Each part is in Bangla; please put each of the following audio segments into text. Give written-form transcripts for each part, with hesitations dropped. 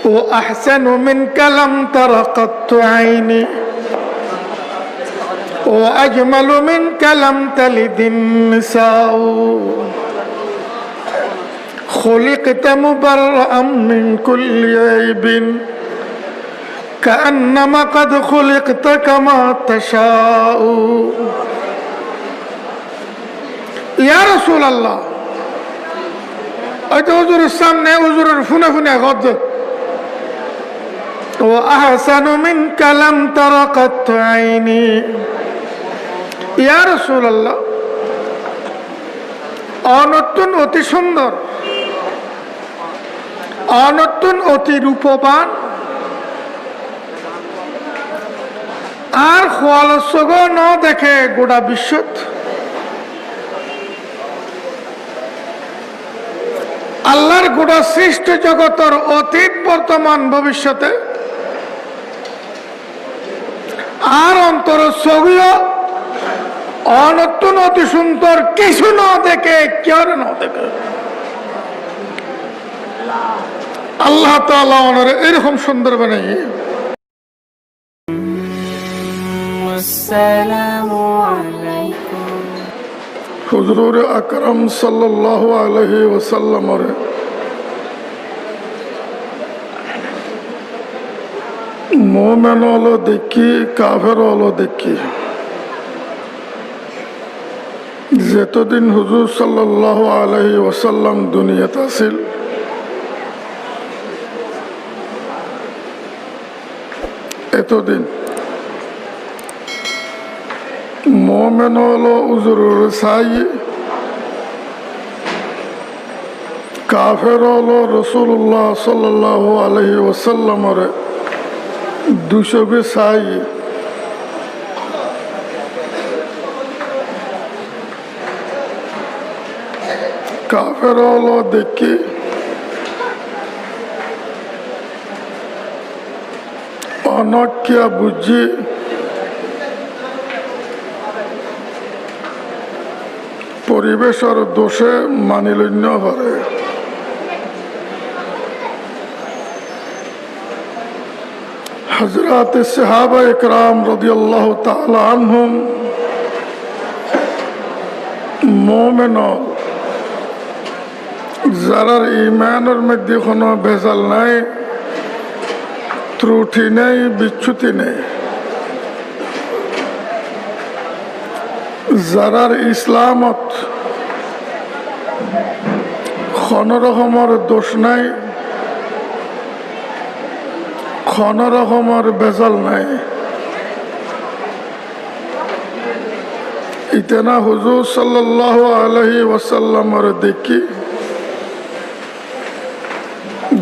وأحسن منك لم تر قط عيني وأجمل منك لم تلد النساء خلقت مبرأ من كل عيب كأنما قد خلقت كما تشاء يا رسول الله أنت حضور السامنة حضور فنا غض وأحسن منك لم تر قط عيني يا رسول الله অনতুন অতি সুন্দর অনতুন অতি রূপবান আর খোয়ালসগ ন দেখে গোটা বিশ্বত আল্লাহর গোটা সৃষ্ট জগতর অতীত বর্তমান ভবিষ্যতে আর অন্তর সগীয় অনতুন অতি সুন্দর কিছু ন দেখে কেউ ন দেখে আল্লাহ তাআলা ওনারে এরকম সুন্দর বানাই আসসালামু আলাইকুম হুজুর আকরাম সাল্লাল্লাহু আলাইহি ওয়াসাল্লাম মুমিন হলো দেখি কাফের হলো দেখি যতদিন হুজুর সাল্লাল্লাহু আলাইহি ওয়াসাল্লাম দুনিয়াতে আছিল এতদিন মুমিন হলো হুজুরের চাই কাফের হলো রাসূলুল্লাহ সাল্লাল্লাহু আলাইহি ওয়াসাল্লামের দুশোকে চাই কাফের হলো দেখি অনক্যা বুঝি পরিবেশের দোষে মানিলন্য করে হযরত সাহাবা ইকরাম রাদিয়াল্লাহু তাআলা আনহুম মুমিন যারার ইমানের মধ্যে কোনো ভেজাল নাই ত্রুটি নেই বিচ্যুতি নেই যারার ইসলামত কোনো রকমের দোষ নাই কোনো রকমের ভেজাল নাই ইতেনা হুজুর সাল্লাল্লাহু আলাইহি ওয়াসাল্লামের দেখি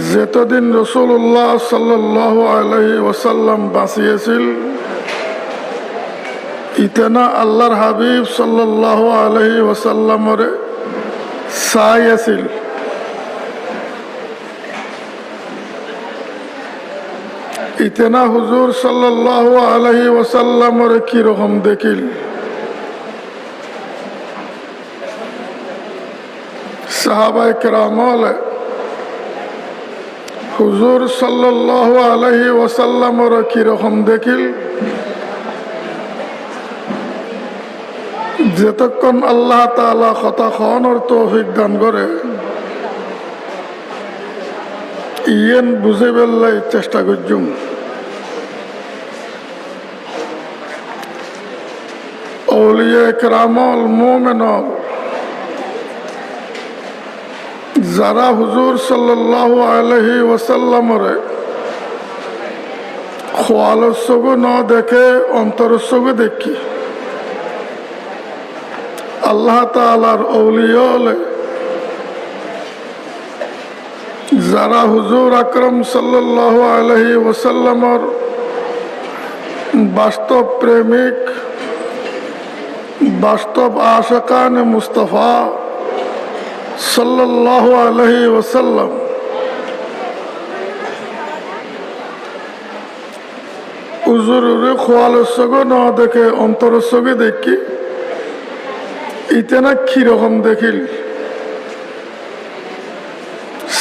যতদিন রাসূলুল্লাহ সাল্লাল্লাহু আলাইহি ওয়াসাল্লাম বাঁচিয়েছিল ইতেনা আল্লাহর হাবিব সাল্লাল্লাহু আলাইহি ওয়াসাল্লামের চাই আছিল ইতেনা হুজুর সাল্লাল্লাহু আলাইহি ওয়াসাল্লামের কি রকম দেখিল সাহাবায়ে কেরাম হুজুর সাল্লাল্লাহু আলাইহি ওয়াসাল্লামের কি রকম দেখিল যতক্ষণ আল্লাহ তাআলা কথা খাওয়ানোর তৌফিক দান করে ইয়েন বুঝে বেল্লাই চেষ্টা করছুম আউলিয়া কেরামল মুমিনল যারা হুজুর সাল্লাল্লাহু আলাইহি ওয়াসাল্লামের খোয়ালের চোখে ন দেখে অন্তরের চোখে দেখি আল্লাহ তাআলার আউলিয়া হলে যারা হুজুর আকরাম সাল্লাল্লাহু আলাইহি ওয়াসাল্লামের বাস্তব প্রেমিক বাস্তব আশিকানে মুস্তাফা সাল্লাল্লাহু আলাইহি ওয়াসাল্লাম হুজুরের খোয়ালের চোখে ন দেখে অন্তরের চোখে দেখি ইতেনা কিরকম দেখিল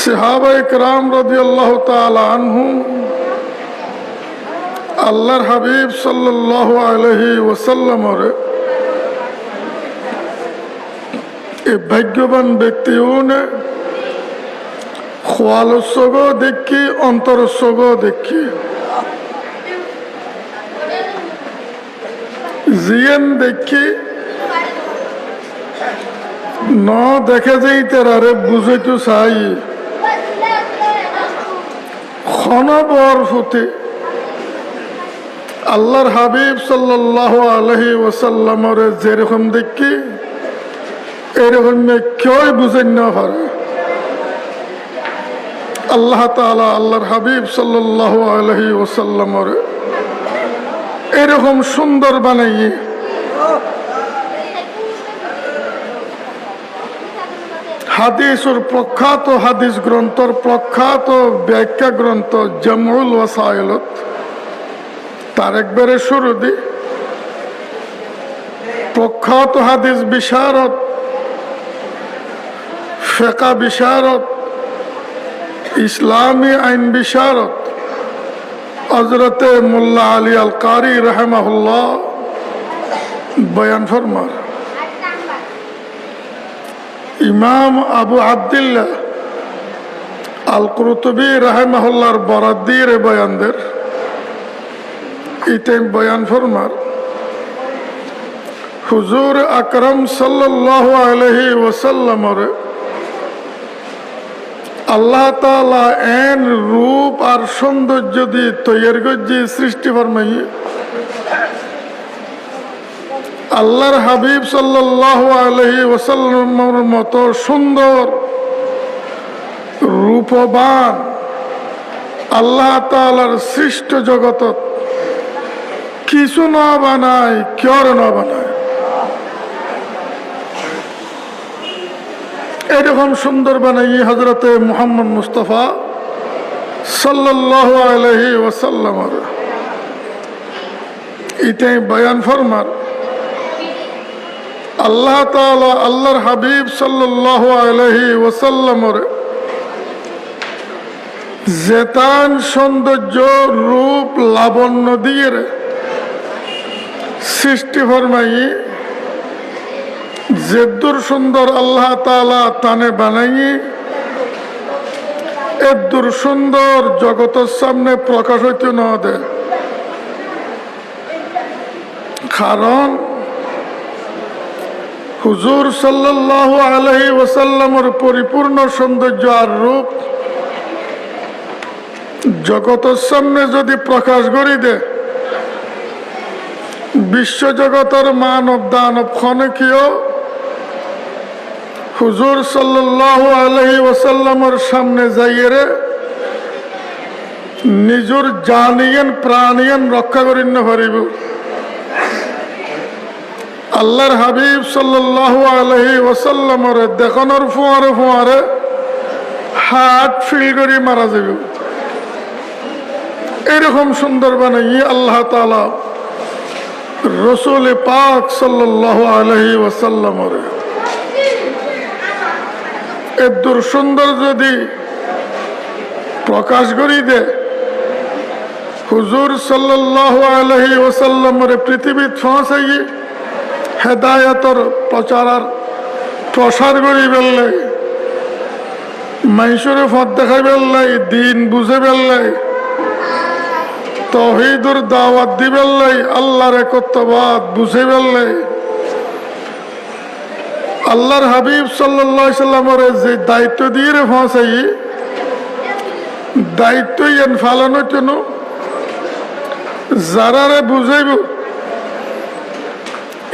সাহাবায়ে কেরাম রাদিয়াল্লাহু তাআলা আনহুম আল্লাহর হাবিব সাল্লাল্লাহু আলাইহি ওয়াসাল্লামের এই ভাগ্যবান ব্যক্তিওনে খোয়ালসগ দেখি অন্তরসগ দেখি জিয়েন দেখি ন দেখে যেই তেরারে বুঝাইতো চাই ক্ষণবর ফুটে আল্লাহর হাবিব সাল্লাল্লাহু আলাইহি ওয়াসাল্লামের যেরকম দেখি এরকম কেউ বুঝেন না পারে। আল্লাহ তাআলা আল্লাহর হাবিব সাল্লাল্লাহু আলাইহি ওয়াসাল্লামের এরকম সুন্দর বানাইয়ে হাদিসের প্রখ্যাত হাদিস গ্রন্থর প্রখ্যাত ব্যাখ্যা গ্রন্থ জামউল ওয়াসাইলত তার একবারে শুরু দি প্রখ্যাত হাদিস বিশারদ ফিকহ বিশারদ ইসলামী আইন বিশারদ হযরতে মোল্লা আলী আল কারি রাহিমাহুল্লাহ বয়ান ফরমার ইমাম আবু আব্দুল্লাহ আল কুরতুবী রাহিমাহুল্লাহর বরাত দিয়ে বয়ানদের ইতেম বয়ান ফরমার হুজুর আকরাম সাল্লাল্লাহু আলাইহি ওয়াসাল্লামের আল্লাহ তাআলা এন রূপ আর সৌন্দর্য দিয়ে তৈরি গজ্জি সৃষ্টি ফরমাই আল্লাহর হাবিব সাল্লাল্লাহু আলাইহি ওয়াসাল্লামের মতো সুন্দর রূপবান আল্লাহ তাআলার সৃষ্ট জগতত কিছু না বানায় কেউ না বানায় এরকম সুন্দর বানাই হযরতে মুহাম্মদ মুস্তাফা সাল্লাল্লাহু আলাইহি ওয়াসাল্লামের এটাই বয়ান ফরমার আল্লাহ তাআলা আল্লাহর হাবিব সাল্লাল্লাহু আলাইহি ওয়াসাল্লামের জেতান সৌন্দর্য রূপ লাবণ্য দিয়ে সৃষ্টি ফরমাই যেদুর সুন্দর আল্লাহ তাআলা তানে বানাই এদুর সুন্দর জগতের সামনে প্রকাশ হইতে না দেয় কারণ হুজুর সাল্লাল্লাহু আলাইহি ওয়াসাল্লামের পরিপূর্ণ সৌন্দর্য আর রূপ জগতের সামনে যদি প্রকাশ করি দে বিশ্বজগতের মানব দানব ক্ষণকীয় হুজুর সাল্লাল্লাহু আলাইহি ওয়াসাল্লামের সামনে যাইয়ে নিজের জানিয়েন প্রাণিয়েন রক্ষা করিন না পারিব আল্লাহর হাবিব সাল্লাল্লাহু আলাইহি ওয়াসাল্লামের দেখানোর ফুয়ারে ফুয়ারে হাত ফিল করি মারা যাবে এরকম সুন্দর বানাই আল্লাহ তাআলা রসুল পাক সাল্লাল্লাহু আলাইহি ওয়াসাল্লামের এদুর সুন্দর যদি প্রকাশ করি দে হুজুর সাল্লাল্লাহু আলাইহি ওয়াসাল্লামের পৃথিবীত পৌঁছাই হেদায়েতর প্রসার করি বেললাই মাইসুরে ফত দেখাই বেললাই দিন বুঝে বেললাই তাওহীদের দাওয়াত দি বেললাই আল্লাহর একত্ববাদ বুঝে বেললাই আল্লাহর হাবিব সাল্লাল্লাহু আলাইহি সাল্লামের যে দায়িত্ব দিয়ে পৌঁছাই দায়িত্ব এন ফালানোর জন্য যারারে বুঝাইব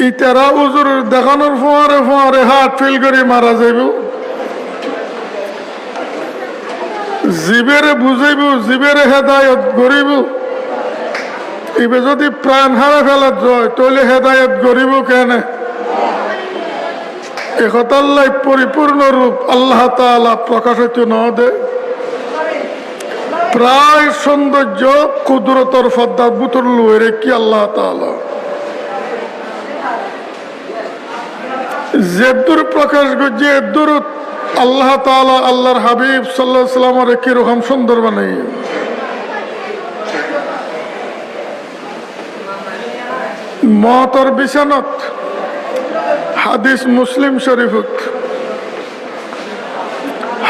ইতারা হুজুর দেখানোর ফোয়ারে ফোয়ারে হাত ফিল করে মারা যাইব জীবেরে বুঝাইব জীবেরে হেদায়ত গরিব এবার যদি প্রাণ হারা ফেলাত যায় তাহলে হেদায়ত গরিব কেন একতাল্লাই পরিপূর্ণ রূপ আল্লাহ তাআলা প্রকাশিত ন দে প্রায় সৌন্দর্য কুদরতর ফদ্দার বুতর লুয়ে কি আল্লাহ তাআলা যেদুর প্রকাশ করছে এদুর আল্লাহ তাআলা আল্লাহর হাবিব সাল্লাল্লাহু আলাইহি ওয়াসাল্লামের কিরকম সুন্দর বানাই মতর বিছানত হাদিস মুসলিম শরীফত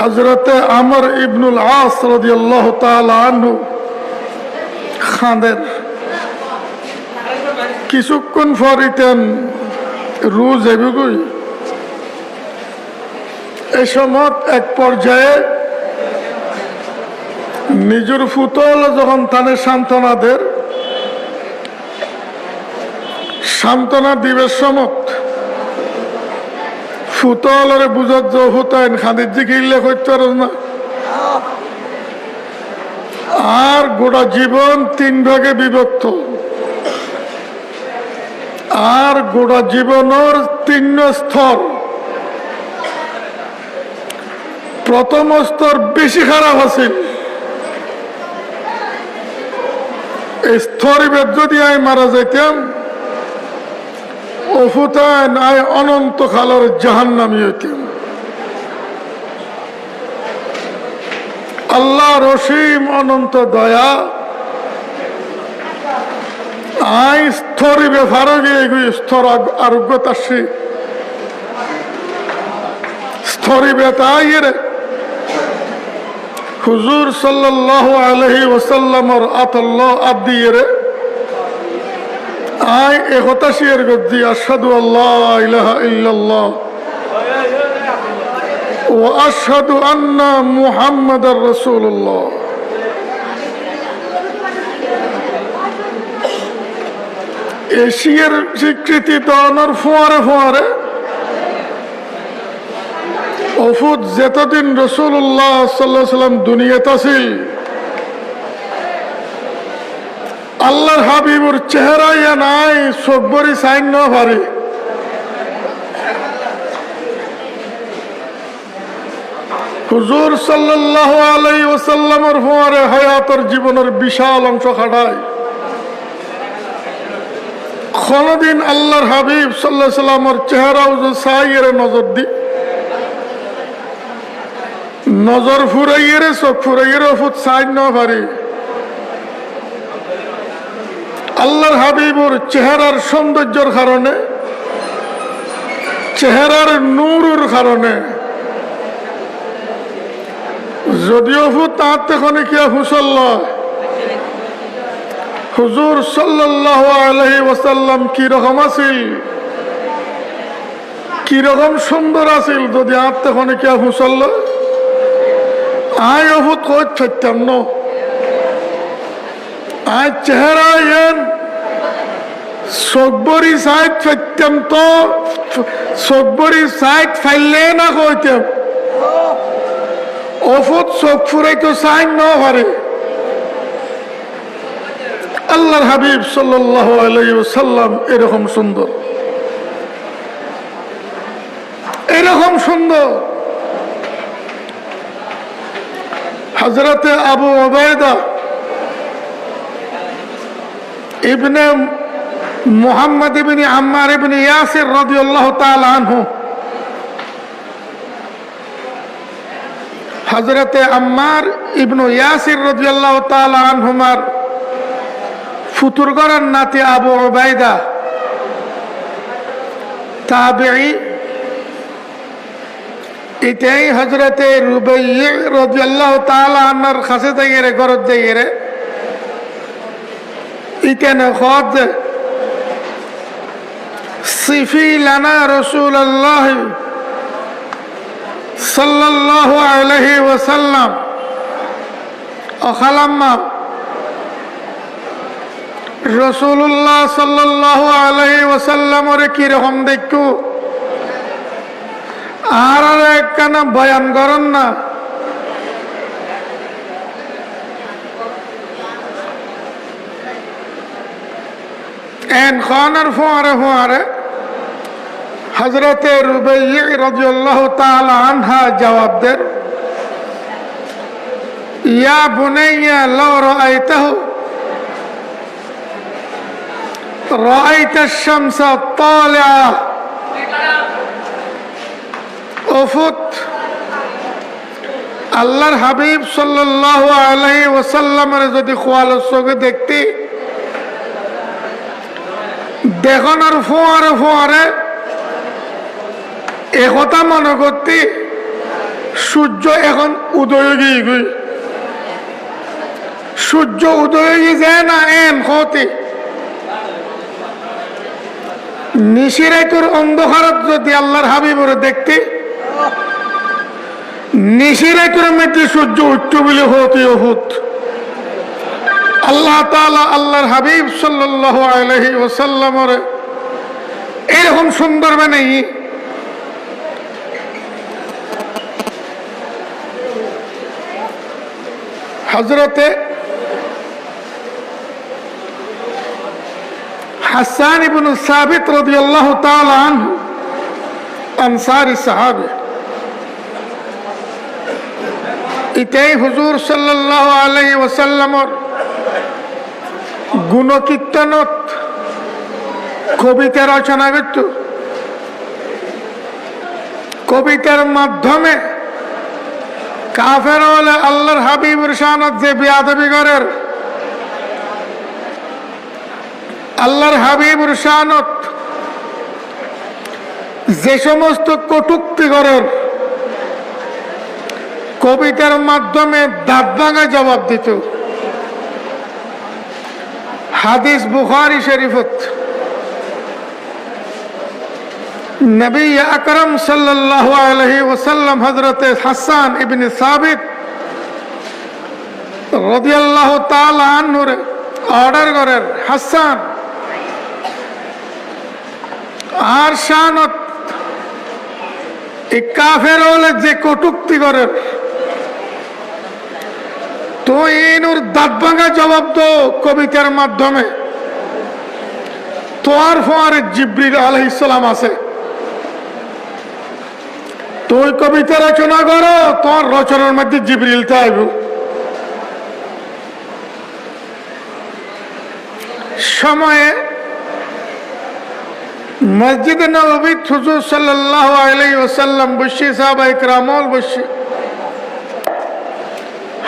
হযরতে আমর ইবনুল আস রাদিয়াল্লাহু তাআলা আনহু খানের কিছুক্ষণ ফরিতেন রোজ এবিগুই এই সময় এক পর্যায়ে নিজের ফুতল যখন তানে সান্ত্বনা দিবের সমত ফুতলরে বুঝত যে হুতাইন খাদির দিকে ইল্লে করতে পারো না আর গোটা জীবন 3 ভাগে বিভক্ত আর গোটা জীবনের 3 স্তর প্রথম স্তর বেশি খারাপ আছে এই স্তরিবেদ যদি আয় মারা যাইতাম ওফুতায় নাই অনন্ত কালের জাহান্নামী হইতাম আল্লাহ রসিম অনন্ত দয়া আই স্তরিবে ফারগে এগুলি স্তর আরোগ্যতাসী স্তরিবে তাই রে হুজুর সাল্লাল্লাহু আলাইহি ওয়াসাল্লামর আতাল্লাহ আদিয়ে আই একতাশিয়ের গদ্দি আশহাদু আল্লা ইলাহা ইল্লাল্লাহ ওয়া আশহাদু আন্না মুহাম্মাদার রাসূলুল্লাহ এশিয়ার স্বীকৃতি দানের ফোয়ারে ফোয়ারে ওফুদ যেতদিন রাসূলুল্লাহ সাল্লাল্লাহু আলাইহি ওয়াসাল্লাম দুনিয়াতে ছিল আল্লাহর হাবিবুর চেহারা ইয়া নাই সবরি সাইন না পারে হুজুর সাল্লাল্লাহু আলাইহি ওয়াসাল্লামের ফোয়ারে হায়াতের জীবনের বিশাল অংশ খাটায় কোনদিন আল্লাহর হাবিব সাল্লাল্লাহু আলাইহি ওয়াসাল্লামের চেহারা সাইয়ের নজর দি নজর ফুরাইয়েরে চোখ ফুরাইয়েরে ওফুত সাইন না পারে আল্লাহর হাবিবুর চেহারার সৌন্দর্যের কারণে চেহারার নূরের কারণে যদিও তাঁত তখন কি হুসল্ল হুজুর সাল্লাল্লাহু আলাইহি ওয়াসাল্লাম কি রকম আছিল কি রকম সুন্দর আছিল যদি আপ তখন কি হুসল্ল আয় অভূত কই থাকতাম ন আজ চেহারা এন সকবরি সাইড ফাইতাম তো সকবরি সাইড ফাইলে না কইতাম অফুত চোখ ফুরাই তো সাইন না পারে আল্লাহর হাবিব সাল্লাল্লাহু আলাইহি ওয়াসাল্লাম এরকম সুন্দর এরকম সুন্দর হযরতে আবু উবাইদা ইবনে মুহাম্মদ ইবনে আম্মার ইবনে ইয়াসির রাদিয়াল্লাহু তাআলা আনহু হযরতে আম্মার ইবনে ইয়াসির রাদিয়াল্লাহু তাআলা আনহুমার ফুতুরগরের নাতি আবু উবাইদা তাবিঈ এটাই হযরতে রুবাইয়্যা রাদিয়াল্লাহু তাআলা আনহার কাছে যাইয়ে ঘরত যাইয়ে ইতেনে খদ সিফি লানা রাসূলুল্লাহ সাল্লাল্লাহু আলাইহি ওয়াসাল্লাম অখালাম্মা রাসূলুল্লাহ সাল্লাল্লাহু আলাইহি ওয়াসাল্লামের কি রকম দেখু আর একখানা বয়ান করেন না এন খানের ফোয়ারে ফোয়ারে হযরতে রুবাইয়্যা রাদিয়াল্লাহু তাআলা আনহা জবাব দেন ইয়া বুনাইয়া লাউ রাআইতাহু রাআইতা আশ-শামসা তালিআ ওফুত আল্লাহর হাবিব সাল্লাল্লাহু আলাইহি ওয়াসাল্লামের যদি খোয়ালের চোখে দেখতি, দেখনার ফোয়ারে ফোয়ারে একথা মনে করতি সূর্য এখন উদয় গিয়ে গই, সূর্য উদয় গিয়ে যায় না এম হতে নিশিরাইতুর অন্ধকারত যদি আল্লাহর হাবিবর দেখতি, নিশিরাইতুর মধ্যে সূর্য উঠতে বলে হতে হত। আল্লাহ তাআলা আল্লাহর হাবিব সাল্লাল্লাহু আলাইহি ওয়াসাল্লামের এরকম সুন্দর বানাই হযরতে হাসান ইবনে সাবিত রাদিয়াল্লাহু তাআলা আনহু আনসারী সাহাবী, এটাই হুজুর সাল্লাল্লাহু আলাইহি ওয়াসাল্লামের গুণকীর্তনত কবিতা রচনা করত। কবিতার মাধ্যমে কাফের হলে আল্লাহর হাবিবের শানত যে বেয়াদবি করের, আল্লাহর হাবিবের শানত যে সমস্ত কটূক্তি করের, কবিতার মাধ্যমে দাঁত ভাঙা জবাব দিত। হাদিস বুখারী শরীফত নবী আকরম সাল্লাল্লাহু আলাইহি ওয়াসাল্লাম হযরতে হাসান ইবনে সাবিত রাদিয়াল্লাহু তাআলা আনহু অর্ডার করেন, হাসান আর শানত এই কাফের হলে যে কটূক্তি করেন, তো এনুর দাঁত ভাঙা জবাব তো কবিতার মাধ্যমে। তোর ফোয়ারে জিবরিল আলাইহিস সালাম আছে, তুই কবিতা রচনা করো, তোর রচনার মধ্যে জিবরিল তাইব। সময়ে মসজিদে নববী হুজুর সাল্লাল্লাহু আলাইহি ওয়াসাল্লাম বসে, সাহাবায়ে কেরামল বসে,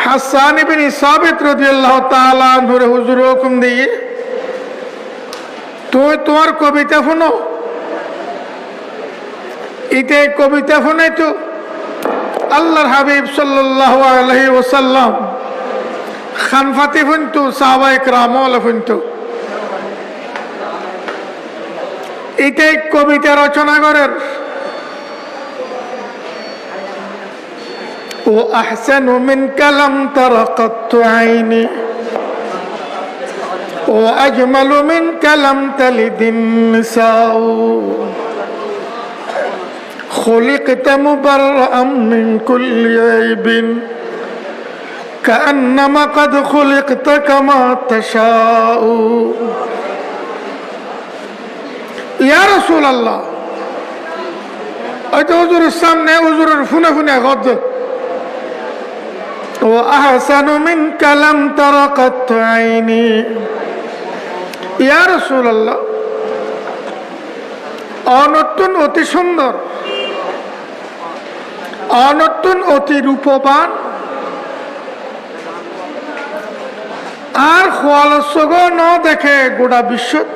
হাসান ইবনে সাবিত রাদিয়াল্লাহু তাআলা আনহু হুজুর হুকুম দিয়ে, তুই তোমার কবিতা শোনো। এতে কবিতা শুনে তো আল্লাহর হাবিব সাল্লাল্লাহু আলাইহি ওয়াসাল্লাম খানফাতি শুনতো, সাহাবায়ে কেরামল শুনতো। এটাই কবিতা রচনা করেন। ও আহসানু মিনকা লাম তারা কাত্তু আইনি, ও আজমালু মিনকা লাম তালিদিন নিসাউ, خلقت مبرأ من كل عيب كأنما قد خلقت كما تشاء يا رسول الله। এটা হুজুরের সামনে হুজুরের ফুনে ফুনে গদ, ও আহসানু মিনকা লাম তারা কাত্তু আইনি, ইয়া রাসূলুল্লাহ, অনতুন অতি সুন্দর, অনতুন অতি রূপবান, আর খোয়ালসগ ন দেখে গোটা বিশ্বত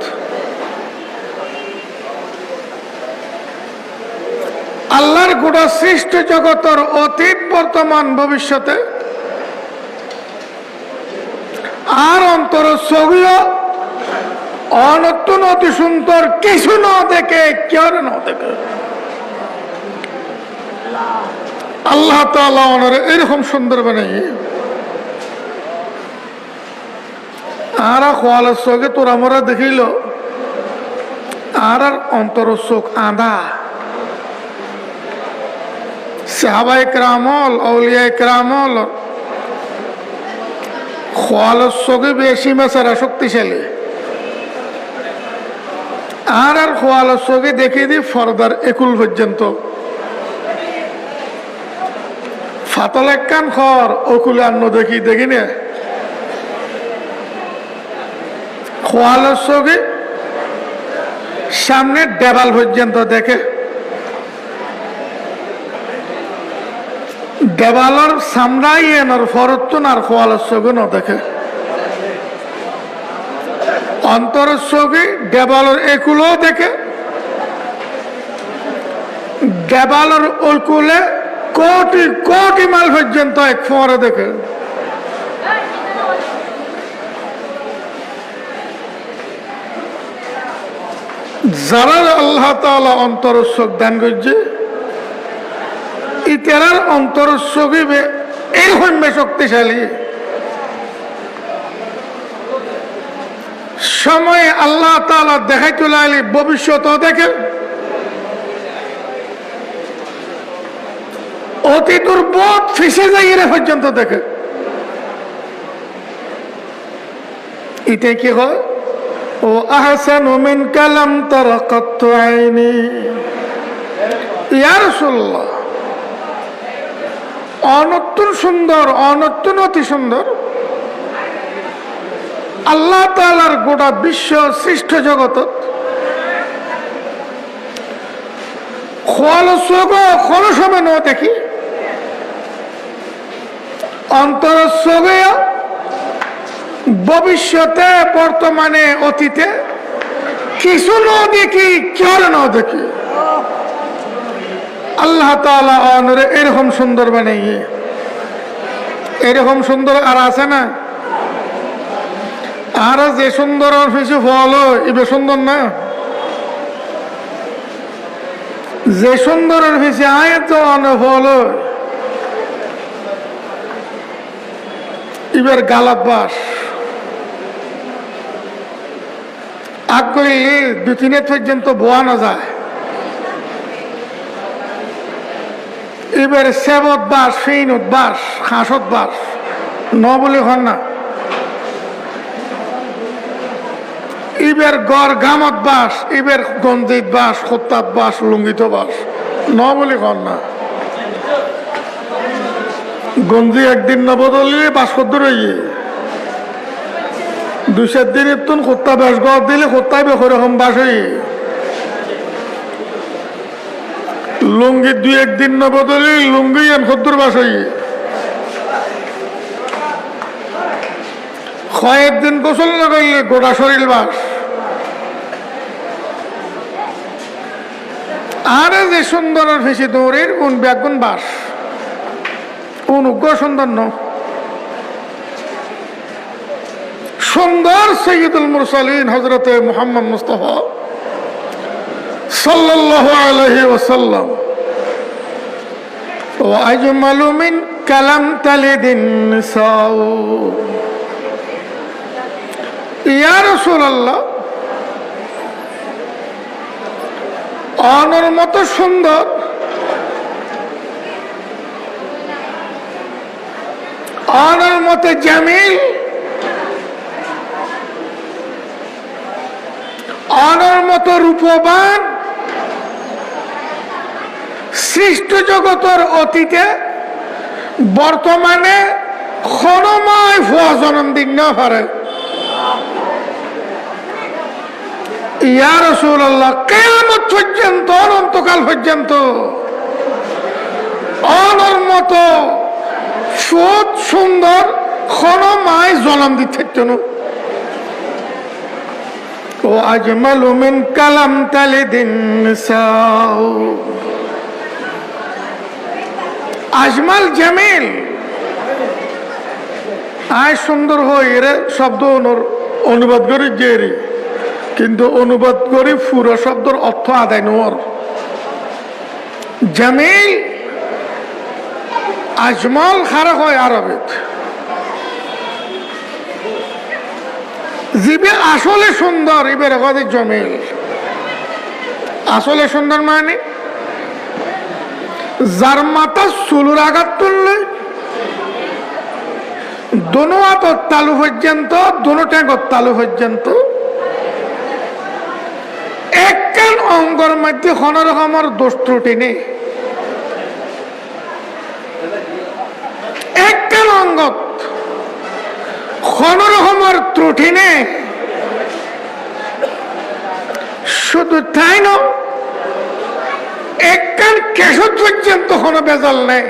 আল্লাহর গোটা সৃষ্ট জগতর অতীত বর্তমান ভবিষ্যতে আর অন্তর সগীয় অনতুন অতি সুন্দর কিছু ন দেখে, কেউ ন দেখে। আল্লাহ তাআলা ওনারে এরকম সুন্দর বানাই, আর খোয়ালের চোখে তোরা মোরা দেখিল, আর অন্তর চোখ আঁধা। সাহাবায়ে কেরামল, আউলিয়ায়ে কেরামল খোয়ালের চোখে বেশি মেসারা শক্তিশালী, আর খোয়ালের চোখে দেখিয়ে দিই ফরদার একুল পর্যন্ত। ফাতল এক কান খর অকুলে আন্ন দেখি দেখি নে, খোয়ালের চোখে সামনে দেবাল পর্যন্ত দেখে। দেৱালৰ চামৰাই এনৰ ফৰতন আর খোয়ালৰ চগু নদেখে অন্তরের চোখে দেৱালৰ একুলো দেখে দেৱালৰ ওকুলে কোটি কোটি মাইল পর্যন্ত এক ফোঁয়ারে দেখে যারা আল্লাহ তাআলা অন্তরের চোখ দান করছে ইতারার অন্তরের চোখে এই হইবে শক্তিশালী সময় আল্লাহ তাআলা দেখাই তুলাইলে ভবিষ্যৎও দেখে অতীতর বোধ ফিসে যাইয়ে পর্যন্ত দেখে এটাই কি হয় ও আহসানু মিন কালাম তারাকাত আইনি ইয়া রাসূলুল্লাহ অনন্তন সুন্দর অনন্তন অতি সুন্দর আল্লাহ তাআলার গোটা বিশ্ব সৃষ্ট জগত খোয়াল চোখ কোনো সময় ন দেখি অন্তর চোখে ভবিষ্যতে বর্তমানে অতীতে কিছু ন দেখি কেউ ন দেখি আল্লাহ তাআলা অনরে এরকম সুন্দর বানিয়ে এরকম সুন্দর আর আছে না আর যে সুন্দর কিছু ফল এবে সুন্দর না যে সুন্দরের পিছিয়ে আয়ত অনেক ফল এবার গালাত বাস আগ করলে 2-3 পর্যন্ত বোয়ানো যায় এবার সেবত বাস ফেইনত বাস হাঁসত বাস ন বলে হন না এবার গড় গামত বাস এবার গঞ্জিত বাস খোত্তাত বাস লুঙ্গিত বাস ন বলে হন না গঞ্জি একদিন না বদলিয়ে বাস করতে রইয়ে 2-4 দিনের তুন খোত্তা বাস গড় দিলে খোত্তাই বেরকম বাস হইয়ে লুঙ্গি 2-1 দিন না বদলে লুঙ্গি এন খদ্দুর বাস হইয়ে কয়েক দিন গোসল না করলে গোটা শরীর বাস আর যে সুন্দরের ফেসি দৌড়ের উন ব্যাগুন বাস উন উগ্র সুন্দর ন সুন্দর সৈয়দুল মুরসালিন হযরতে মুহাম্মদ মুস্তাফা সাল্লাল্লাহু আলাইহি ওয়াসাল্লাম ওয়া আজমালু মিন কালাম তালিদিন নিসাউ ইয়া রাসূলুল্লাহ অনর মতো সুন্দর অনর মতো জামিল অনর মতো রূপবান সৃষ্ট জগতের অতীতে বর্তমানে ক্ষণময় ভুয়া জন্মদিন না পারে ইয়া রাসূলুল্লাহ কিয়ামত পর্যন্ত অনন্তকাল পর্যন্ত অনর মতো সুন্দর ক্ষণময় জন্ম দিতে ও আজমালু মিন কালাম তালিদিন নিসাউ আজমাল জামিল আয় সুন্দর হই রে শব্দ অনুবাদ করি জেরি কিন্তু অনুবাদ করি পুরো শব্দের অর্থ আদায় নোর জামিল আজমাল খারাপ হয় আরবিত জিবে আসলে সুন্দর এবার কথা জামিল আসলে সুন্দর মানে যার মাথা চুলুর আঘাত তুললে দোনো হাতর তালু পর্যন্ত দোনো ট্যাঙ্গর তালু পর্যন্ত একখান অঙ্গর মধ্যে কোন রকমের দোষ ত্রুটি নেই একখান অঙ্গত কোন রকমের ত্রুটি নেই শুধু তাই নয় একখান কেশর পর্যন্ত কোনো বেজাল নেই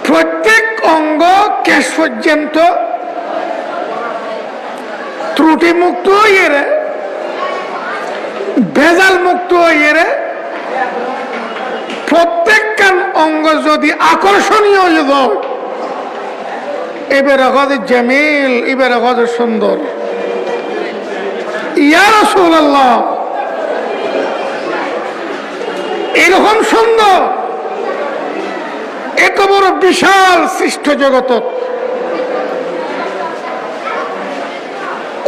প্রত্যেক অঙ্গ কেশ পর্যন্ত ত্রুটি মুক্ত হইয়ে ভেজাল মুক্ত হইয়ে প্রত্যেকখান অঙ্গ যদি আকর্ষণীয় হয়ে যায় এবার হজ জামিল এবার হজ সুন্দর ইয়া রাসূলুল্লাহ এরকম সুন্দর এত বড় বিশাল সৃষ্ট জগত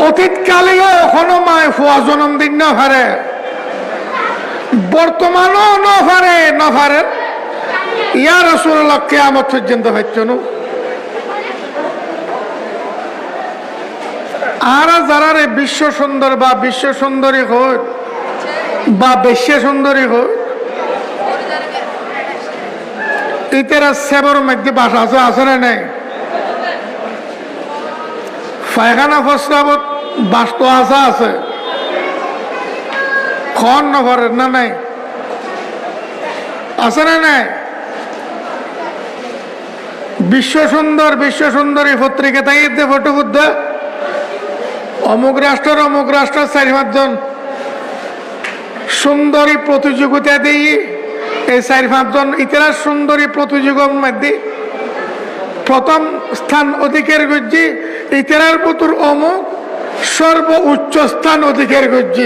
অতীতকালেও এখনো মায় ফুয়া জন্মদিন না পারে বর্তমানও না পারে ইয়া রাসূলুল্লাহ কিয়ামত পর্যন্ত হচ্ছে না আর যারা বিশ্ব সুন্দর বা বিশ্ব সুন্দরী হোক বা বিশ্ব সুন্দরী হোক ইতেরা সেবর মধ্যে বাসা আছে না নাই পায়খানা প্রস্রাবত বাস তো আছে খন নভরে না নাই আছে না নাই বিশ্ব সুন্দরী পত্রিকা তাই ফটো বুদ্ধ অমুক রাষ্ট্র 4-5 জন সুন্দরী প্রতিযোগিতা দিয়ে এই 4-5 জন ইতিহাস সুন্দরী প্রতিযোগের মধ্যে প্রথম স্থান অধিকার করছি ইতিহাস পুতুর অমুক সর্বোচ্চ স্থান অধিকার করছি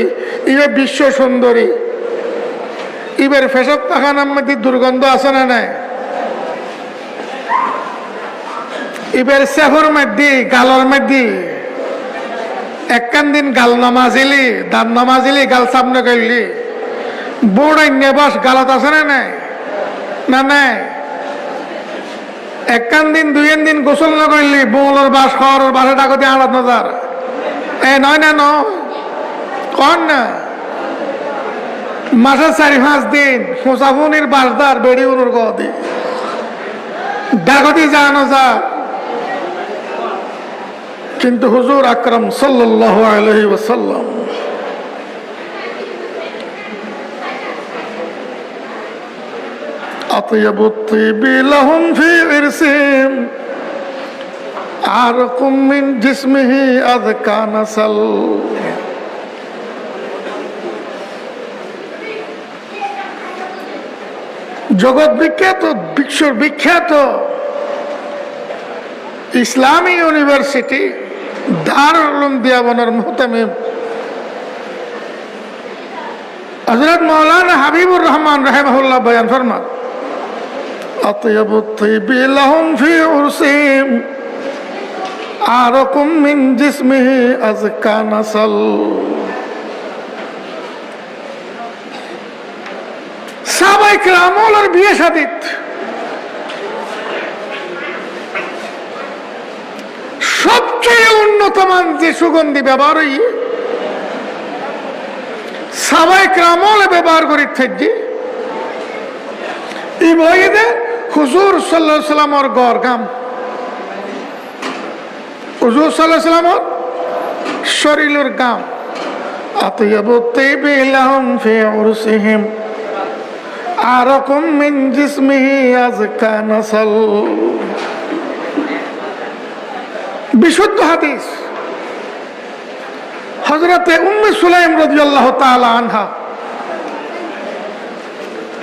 এবার বিশ্ব সুন্দরী এবার ফেসব পাখানার মধ্যে দুর্গন্ধ আছে না নাই এবার সেফর মধ্যে গালর মধ্যে একখান দিন গাল নামাজিলি দান নামাজিলি গাল সামনে করলি বোর্ড নেবাস গালত আছে না নাই না নাই একখান দিন 2 দিন গোসল না করলি বৌলর বাস খর বাসে ডাকতে 8,000 নয় না কন না মাসে 4-5 দিন মুসাফুনির বাসদার বেড়ি উনুর গদি ডাকতি জানো যা কিন্তু হুজুর আকরাম সাল্লাল্লাহু আলাইহি ওয়াসাল্লাম আতয়াবুত তিবি লাহুম ফি ইরসিম আরকুম মিন জিসমিহি আযকা নাসাল জগৎ বিখ্যাত বিশ্ব বিখ্যাত ইসলামী ইউনিভার্সিটি দারুল উলুম দেওবন্দের মুহতামিম হযরত মাওলানা হাবিবুর রহমান রাহিমাহুল্লাহ বয়ান ফরমান আতয়াবুত তিবি লাহুম ফি উরসিম আরকুম মিন জিসমিহি আযকা নাসাল সাহাবায়ে কেরামের বিয়ে শাদীত সবচেয়ে উন্নত মান যে সুগন্ধি ব্যবহার হই সাহাবায়ে কেরাম ব্যবহার করি থাকি এই বইতে হুজুর সাল্লাল্লাহু আলাইহি সাল্লামের গড় গাম হুজুর সাল্লাল্লাহু আলাইহি সাল্লামের শরীরের গাম আতয়াবুত তিবি লাহুম ফি উরসিহিম আরকুম মিন জিসমিহি আযকা নাসাল বিশুদ্ধ হাদিস হযরতে উম্মে সুলাইম রাদিয়াল্লাহু তাআলা আনহা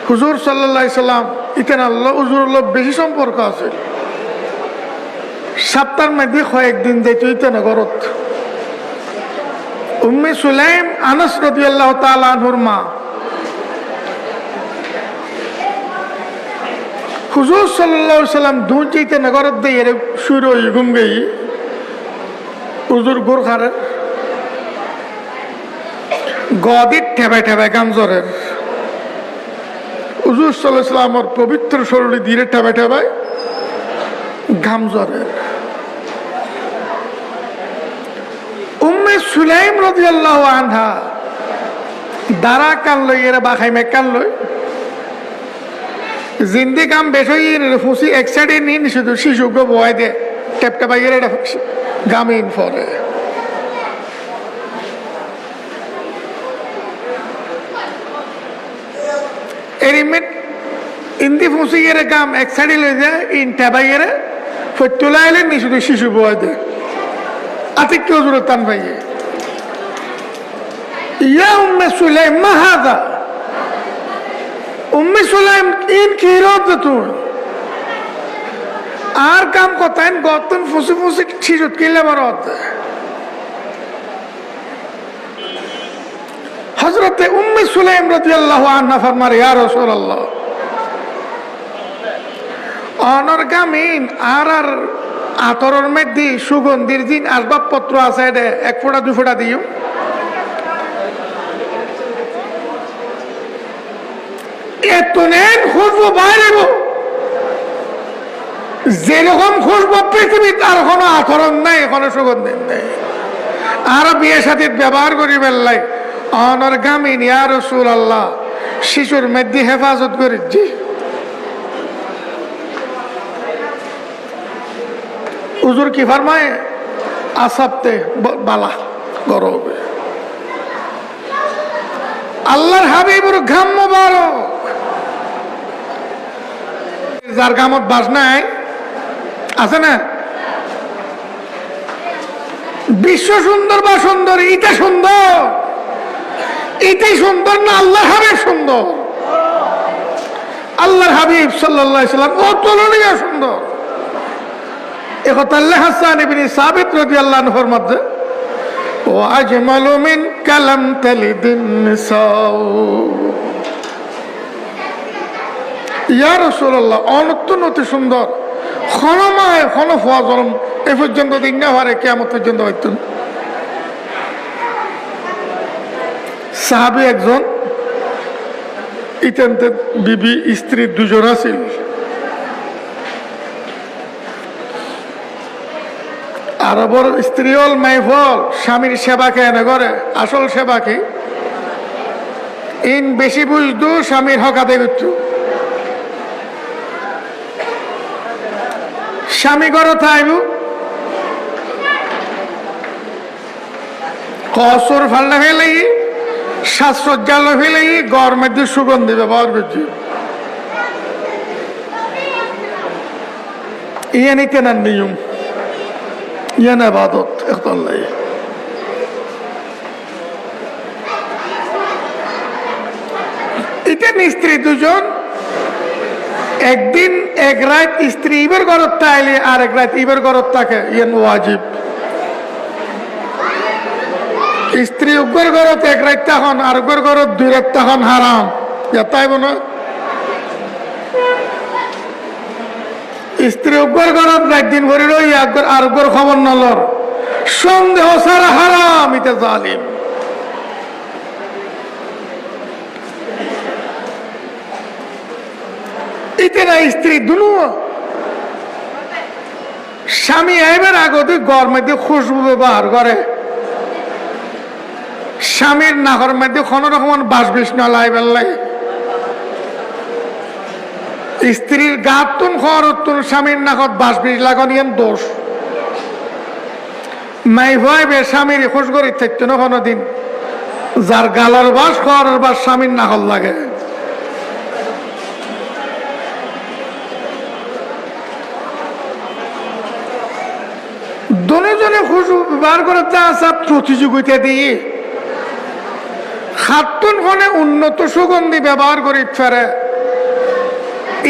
হুজুর সাল্লাল্লাহু আলাইহি সাল্লাম ইখানে আল্লাহ হুজুরুল্লাহ বেশি সম্পর্ক আছে সপ্তাহের মধ্যে কয়েকদিন যাইতো ইখানে ঘরত উম্মে সুলাইম আনাস রাদিয়াল্লাহু তাআলা আনহুর মা হুজুর সাল্লাল্লাহু আলাইহি সাল্লাম দুইতে নগরত দিয়ে শুরু হই ঘুম গই হুজুর গোরখারে গদিত ঠেবে গাম জরের হুজুর সাল্লাল্লাহু আলাইহি সাল্লামের পবিত্র শরীরে ধীরে ঠেবে গাম জরের উম্মে সুলাইম রাদিয়াল্লাহু আনহা দারা কান লই এরা বাখাইমে কান লই জিন্দি কাম বেশি ফুসি এক সাইডে নিন শুধু শিশুকে বয় দে টেপটা বাইরে গামিন ফরে ইন্দি ফুসি গেলে কাম এক সাইডে লয়ে যায় ইনটা বাইরে ফতুলা এলেন নি শুধু শিশু বয় দে আতিক কেউ জোর টান পাইয়ে ইয়া উম্মে সুলাইম মা হাদা উম্মে সুলাইম ইন কি রদ তুই আর কাম কথাইন গতন ফুসি ফুসি শিশুত কিলে বরত হযরতে উম্মে সুলাইম রাদিয়াল্লাহু আনহা ফরমার ইয়া রাসূলুল্লাহ অনর্গামিন আর আতরের মধ্যে সুগন্ধির দিন আসবাবপত্র আছে এটা 1 ফোঁটা 2 ফোঁটা দিও এত নেন খুশবু বাইরে যেরকম খুশবু পৃথিবীতে আর কোনো আতরণ নাই কোনো সুগন্ধি নেই আর বিয়ে সাথে ব্যবহার করি বেল্লাই অনর্গামিন ইয়া রাসূলুল্লাহ শিশুর মধ্যে হেফাজত করেছি হুজুর কি ফরমায় আসাবতে বালা গরবে আল্লাহর হাবিবুর ঘাম মোবারক যার গামত বাস নাই আছে না বিশ্ব সুন্দর বা সুন্দর এটা সুন্দর এটাই সুন্দর না আল্লাহর হাবিব সুন্দর আল্লাহর হাবিব সাল্লাল্লাহু আলাইহি সাল্লাম অতুলনীয় সুন্দর একতাল্লাহ হাসান ইবনে সাবিত রাদিয়াল্লাহু আনহুর মধ্যে ওয়া আজমালু মিন কালাম তালিদিন নিসাউ ইয়া রাসূলুল্লাহ অনন্ত সুন্দর খনমায় খন ফজরম এ পর্যন্ত দিন না হারে কিয়ামত পর্যন্ত হইতেন সাহাবী একজন ইতেনতে বিবি স্ত্রী দুজন আছিল আরবর স্ত্রী হল মাইফল স্বামীর সেবা কে এনে করে আসল সেবা কি ইন বেশি বুঝতো স্বামীর হকাতে করতো স্বামী ঘরে থাইব কসর ফাল্লা ফেলাই সাজসজ্জাল ফেলাই গড় মধ্যে সুগন্ধি ব্যবহার করছি ইয়ে নিতে না নিয়ম ইয়ে না বাদত একতল্লাই এটা স্ত্রী দুজন একদিন এক রাত স্ত্রী ইবের ঘরত তাইলে আর এক রাত ইবের ঘরত থাকে ইয়েন ওয়াজিব স্ত্রী উগ্র ঘরত এক রাত তখন আর উগ্র ঘরত 2 রাত তখন হারাম তাইব না স্ত্রী উগ্র ঘরত একদিন ভরে রই আর উগ্র খবর নলর সন্দেহ সারা হারাম ইতে জালিম ইতে না স্ত্রী দুনু স্বামী আইবার আগতে ঘর মধ্যে খুশবু ব্যবহার করে স্বামীর নাকর মধ্যে কোনো রকম বাস বিষ্ণু লাইবার লাগে স্ত্রীর গাতুন খরতুন স্বামীর নাকত বাস বিষ লাগানিয়ান দোষ মাই ভাইবে স্বামীর খুশ করি থাকতো না কোনোদিন যার গালার বাস খরের বাস স্বামীর নাকল লাগে দুজনে খুশবু ব্যবহার করে তা সব প্রতিযোগিতা দিয়ে খাতুন ফোনে উন্নত সুগন্ধি ব্যবহার করে ফেরে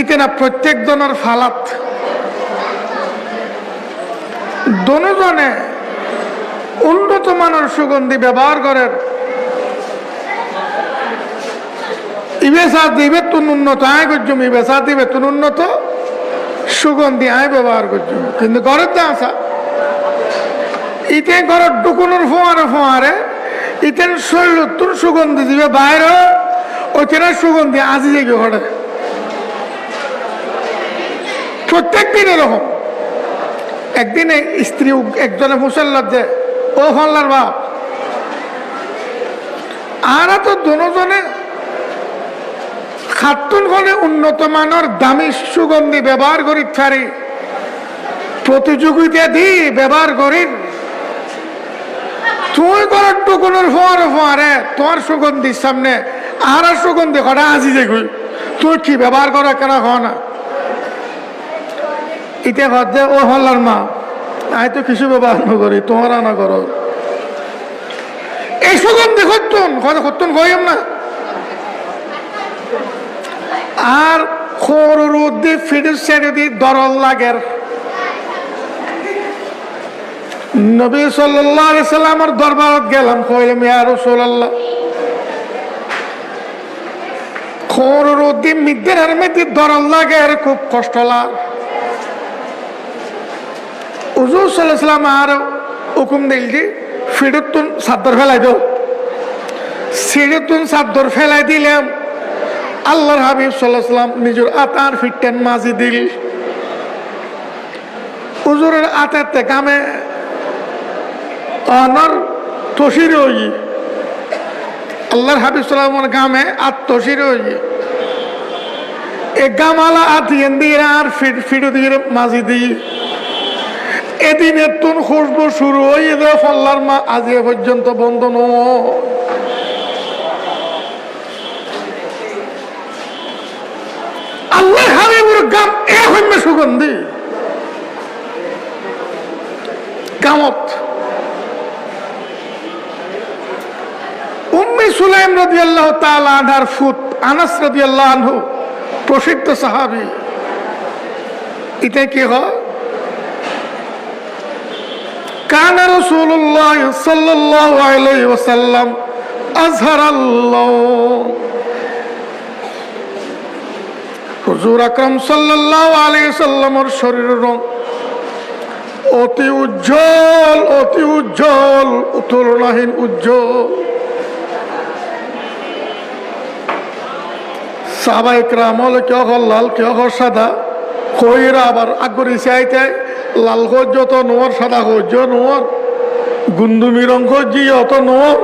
ইতে না প্রত্যেক জনের ফালাত দুজনে উন্নত মানের সুগন্ধি ব্যবহার করে ইবেসা দিবে তুন উন্নত আয় করছুম ইবেসা দিবে তুন উন্নত সুগন্ধি আয় ব্যবহার করছুম কিন্তু ঘরের তো আসা ইতে ঘরের ডুকুনোর ফোয়ারে ফোয়ারে ইতেন শরীর তুন সুগন্ধি দিবে বাইরে ওইখানে সুগন্ধি আজি জেগে ঘরে প্রত্যেক দিন এরকম একদিনে স্ত্রী একজনে মুসল্লার যে ও হল্লার বাপ আর তো দুজনে খাতুন হলে উন্নত মানের দামি সুগন্ধি ব্যবহার করি ছাড়ি প্রতিযোগিতা দিয়ে ব্যবহার করি তুই করার টুকুনের ফোয়ারে ফোয়ারে তোমার সুগন্ধির সামনে আর সুগন্ধি কটা আজি দেখুই তুই কি ব্যবহার করো কেন হ না ইতে হচ্ছে ও হল্লার মা আই তো কিছু ব্যবহার না করি তোমরা না করো এই সুগন্ধি হত্যন কইম না আর খোর উদ্দি ফিডিস ছেড়ে দি দরল লাগের নবী সাল্লাল্লাহু আলাইহি সাল্লামের দরবারত গেলাম কইলাম ইয়া রাসূলুল্লাহ খোর উদ্দি মিদ্দের আর মিদ্দি দরল লাগের খুব কষ্ট লাগে হুজুর সাল্লাল্লাহু আলাইহি সাল্লাম আর হুকুম দিল যে ফিডুতুন চাদর ফেলাই দাও সিডুতুন চাদর ফেলাই দিলাম আল্লাহর হাবিব সাল্লাল্লাহু আলাইহি সাল্লাম নিজের আতার ফিটতেন মাঝি দিল হুজুরের আতাতে কামে অনর তসির হই আল্লাহর হাবিব সাল্লাল্লাহু আলাইহি গামে আত তসির হই এ গামালা আতিয়েন দিয়ে আর ফিডু দিয়ে মাঝি দিয়ে এদিনের তুন খুশবু শুরু হয়ে যায় ফল্লার মা আজ পর্যন্ত বন্ধ নয় আল্লাহ হাবিবুর গাম এ হইমে সুগন্ধি গামত উম্মে সুলাইম রাদিয়াল্লাহু তাআলা আনহার ফুত আনাস রাদিয়াল্লাহু আনহু প্রসিদ্ধ সাহাবী এটা কি হয় كان رسول الله صلى الله عليه وسلم أزهر اللون হুজুর আকরাম সাল্লাল্লাহু আলাইহি ওয়াসাল্লামের শরীরের রং অতি উজ্জ্বল তুলনাহীন উজ্জ্বল সাহাবায়ে কেরাম হল কেউ হল লাল কেউ হল সাদা কইরা আবার আগরি চাইতে লাল খোঁজ যত নোয়ার সাদা খোঁজ নোয়ার গুন্দুমি রং খোঁজ অত নোয়ার